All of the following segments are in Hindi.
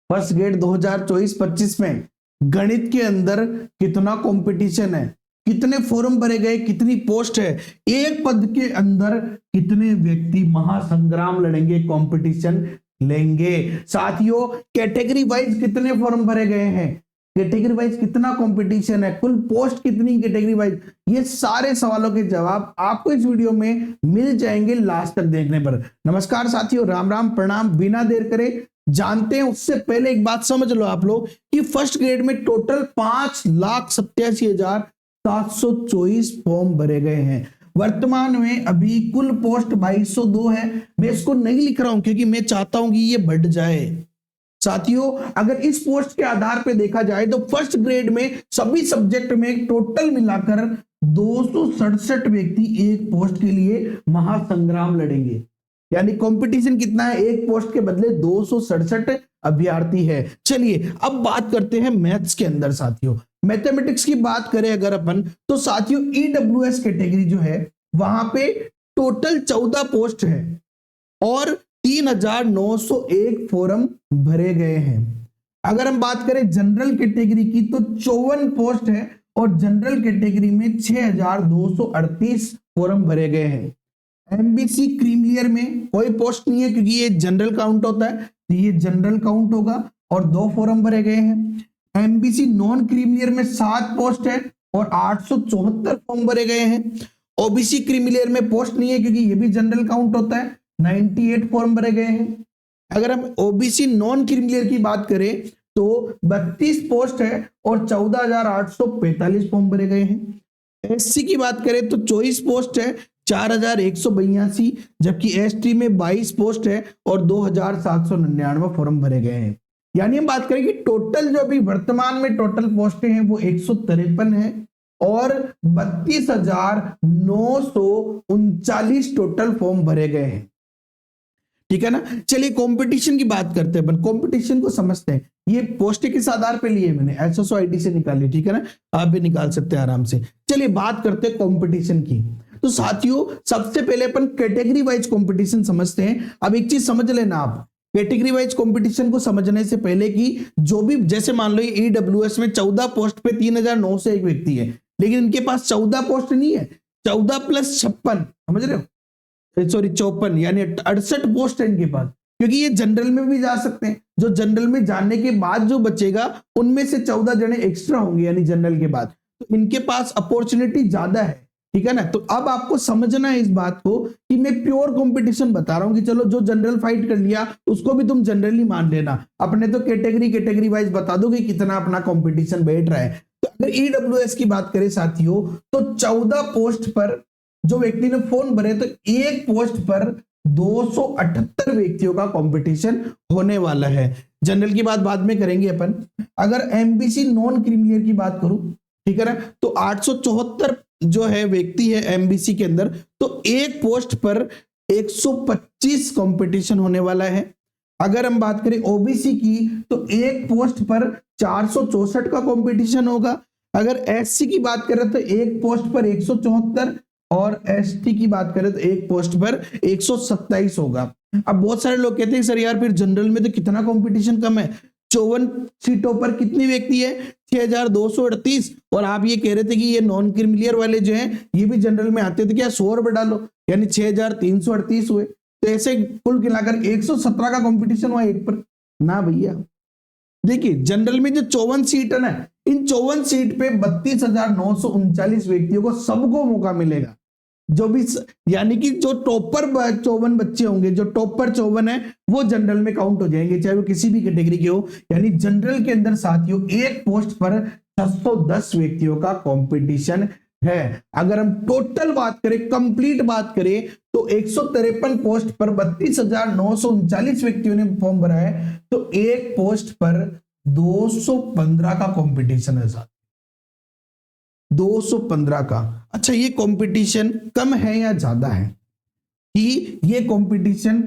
फर्स्ट ग्रेड 2024-25 में गणित के अंदर कितना कंपटीशन है, कितने फॉर्म भरे गए, कितनी पोस्ट है, एक पद के अंदर कितने व्यक्ति महासंग्राम लड़ेंगे, कंपटीशन लेंगे। साथियों कैटेगरी वाइज कितने फॉर्म भरे गए हैं, कैटेगरी वाइज कितना कंपटीशन है, कुल पोस्ट कितनी कैटेगरी वाइज, ये सारे सवालों के जवाब आपको इस वीडियो में मिल जाएंगे लास्ट तक देखने पर। नमस्कार साथियों, राम राम प्रणाम। बिना देर करे जानते हैं, उससे पहले एक बात समझ लो आप लोग कि फर्स्ट ग्रेड में टोटल 5,87,724 फॉर्म भरे गए हैं। वर्तमान में अभी कुल पोस्ट 2202 है। मैं इसको नहीं लिख रहा हूं क्योंकि मैं चाहता हूं कि ये बढ़ जाए। साथियों अगर इस पोस्ट के आधार पे देखा जाए तो फर्स्ट ग्रेड में सभी सब्जेक्ट में टोटल मिलाकर 267 व्यक्ति एक पोस्ट के लिए महासंग्राम लड़ेंगे। यानी कंपटीशन कितना है, एक पोस्ट के बदले 267 अभ्यर्थी है। चलिए अब बात करते हैं मैथ्स के अंदर। साथियों मैथमेटिक्स की बात करें अगर अपन, तो साथियों ईडब्ल्यूएस कैटेगरी जो है वहां पे टोटल 14 पोस्ट है और 3,901 फॉर्म भरे गए हैं। अगर हम बात करें जनरल कैटेगरी की तो 54 पोस्ट है और जनरल कैटेगरी में 6,238 फॉर्म भरे गए हैं। एमबीसी क्रीमिलियर में कोई पोस्ट नहीं है क्योंकि ये जनरल काउंट होता है, तो ये जनरल काउंट होगा और 2 फॉर्म भरे गए हैं। एमबीसी नॉन क्रीमिलियर में 7 पोस्ट है और 874 फॉर्म भरे गए हैं। ओबीसी क्रीमिलियर में पोस्ट नहीं है क्योंकि ये भी जनरल काउंट होता है, 98 फॉर्म भरे गए हैं। अगर हम ओबीसी नॉन क्रीमिलियर की बात करें तो 32 पोस्ट है और 14,845 फॉर्म भरे गए हैं। एससी की बात करें तो 24 पोस्ट है, 4,182, जबकि एसटी में 22 पोस्ट है और 2,799 फॉर्म भरे गए हैं। यानी हम बात करें कि टोटल जो अभी वर्तमान में टोटल पोस्टें हैं वो 153 है और 32,939 टोटल फॉर्म भरे गए हैं। ठीक है ना। चलिए कंपटीशन की बात करते हैं, अपन कंपटीशन को समझते हैं। ये पोस्ट किस आधार पे लिए मैंने, एसएसओआईडी से निकाली, ठीक है ना, आप भी निकाल सकते हैं आराम से। चलिए बात करते हैं कंपटीशन की। तो साथियों सबसे पहले अपन कैटेगरी वाइज कंपटीशन समझते हैं। अब एक चीज समझ लेना आप, कैटेगरी वाइज कंपटीशन को समझने से पहले कि जो भी, जैसे मान लो ईडब्ल्यूएस में 14 पोस्ट पे 3,901 व्यक्ति है, लेकिन इनके पास 14 पोस्ट नहीं है, 14 प्लस 56, समझ रहे हो, सॉरी 54, यानी 68 पोस्ट है इनके पास, क्योंकि ये जनरल में भी जा सकते हैं। जो जनरल में जाने के बाद जो बचेगा उनमें से 14 जने एक्स्ट्रा होंगे, यानी जनरल के बाद, तो इनके पास अपॉर्चुनिटी ज्यादा है। ठीक है ना। तो अब आपको समझना है इस बात को कि मैं प्योर कंपटीशन बता रहा हूं कि चलो जो जनरल फाइट कर लिया उसको भी तुम जनरली मान लेना, अपने तो कैटेगरी वाइज बता दो कि कितना अपना कंपटीशन बैठ रहा है। तो अगर ईडब्ल्यूएस की बात करें साथियों तो 14 पोस्ट पर जो व्यक्ति ने फॉर्म भरे तो एक पोस्ट पर 278 व्यक्तियों का कंपटीशन होने वाला है। जनरल की बात बाद में करेंगे अपन। अगर एमबीसी नॉन क्रीमिलियर की बात करूं, ठीक है ना, तो 874 जो है व्यक्ति है एमबीसी के अंदर, तो एक पोस्ट पर 125 कंपटीशन होने वाला है। अगर हम बात करें ओबीसी की तो एक पोस्ट पर 464 का कंपटीशन होगा। अगर एससी की बात करें तो एक पोस्ट पर 174 और एसटी की बात करें तो एक पोस्ट पर 127 होगा। अब बहुत सारे लोग कहते हैं सर यार फिर जनरल में तो कितना कंपटीशन कम है, 54 सीटों पर कितनी व्यक्ति है, 6,238, और आप ये कह रहे थे कि ये नॉन क्रीमिलियर वाले जो हैं ये भी जनरल में आते थे, क्या 100 और बढ़ा लो, यानी 6,338 हुए। तो ऐसे कुल मिलाकर 117 का कंपटीशन हुआ एक पर ना भैया। देखिए जनरल में जो 54 सीट है ना, इन 54 सीट पे 32,939 व्यक्तियों को सबको मौका मिलेगा। जो भी, यानी कि जो टॉपर 54 बच्चे होंगे, जो टॉपर 54 है वो जनरल में काउंट हो जाएंगे, चाहे वो किसी भी कैटेगरी के हो। यानी जनरल के अंदर साथियों एक पोस्ट पर 610 व्यक्तियों का कंपटीशन है। अगर हम टोटल बात करें, कंप्लीट बात करें, तो 153 पोस्ट पर 32,939 व्यक्तियों ने फॉर्म भरा है, तो एक पोस्ट पर 215 का कंपटीशन है साथ, 215 का। अच्छा ये कंपटीशन कम है या ज्यादा है, कि ये कंपटीशन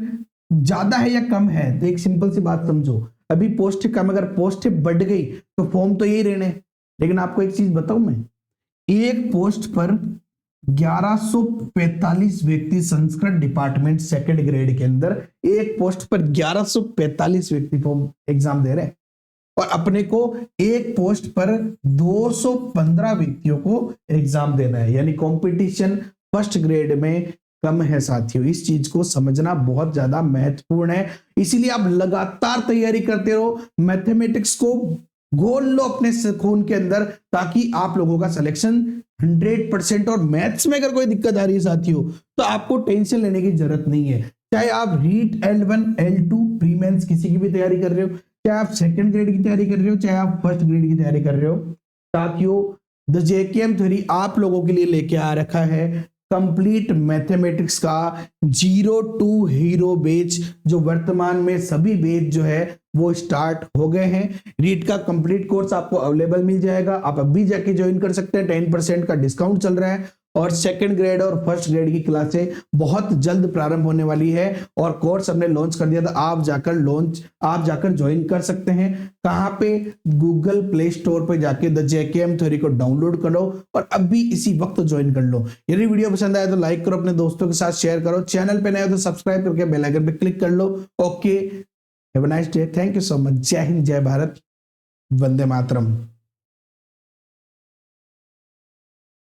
ज्यादा है या कम है? तो एक सिंपल सी बात समझो, अभी पोस्ट कम, अगर पोस्ट बढ़ गई तो फॉर्म तो यही रहने, लेकिन आपको एक चीज बताऊं मैं, एक पोस्ट पर 1145 व्यक्ति संस्कृत डिपार्टमेंट सेकंड ग्रेड के अंदर एक पोस्ट पर 1145 व्यक्ति फॉर्म एग्जाम दे रहे हैं, और अपने को एक पोस्ट पर 215 व्यक्तियों को एग्जाम देना है, यानी कंपटीशन फर्स्ट ग्रेड में कम है साथियों। इस चीज को समझना बहुत ज्यादा महत्वपूर्ण है, इसीलिए आप लगातार तैयारी करते रहो, मैथमेटिक्स को घोल लो अपने खून के अंदर, ताकि आप लोगों का सिलेक्शन 100%। और मैथ्स में अगर कोई दिक्कत आ रही है साथियों, तो आपको टेंशन लेने की जरूरत नहीं है। चाहे आप REET L1 L2 pre mains किसी की भी तैयारी कर रहे हो, चाहे आप सेकंड ग्रेड की तैयारी कर रहे हो, चाहे आप फर्स्ट ग्रेड की तैयारी कर रहे हो, साथियों द JKM थ्योरी आप लोगों के लिए लेके आ रखा है कंप्लीट मैथमेटिक्स का 0 to हीरो बैच, जो वर्तमान में सभी बैच जो है वो स्टार्ट हो गए हैं। रीट का कंप्लीट कोर्स आपको अवेलेबल मिल जाएगा, आप अभी जाके ज्वाइन कर सकते हैं, 10% का डिस्काउंट चल रहा है। और सेकंड ग्रेड और फर्स्ट ग्रेड की क्लासें बहुत जल्द प्रारंभ होने वाली है, और कोर्स हमने लॉन्च कर दिया था, आप जाकर ज्वाइन कर सकते हैं। कहां पे? गूगल प्ले स्टोर पे जाके द JKM थ्योरी को डाउनलोड करो और अभी इसी वक्त ज्वाइन कर लो। यदि वीडियो पसंद आए तो लाइक करो, अपने दोस्तों के साथ शेयर करो, चैनल पे नए हो तो सब्सक्राइब करके बेल आइकन पे क्लिक कर लो। Okay, have a nice day, thank you so much. जय हिंद, जय भारत, वंदे मातरम।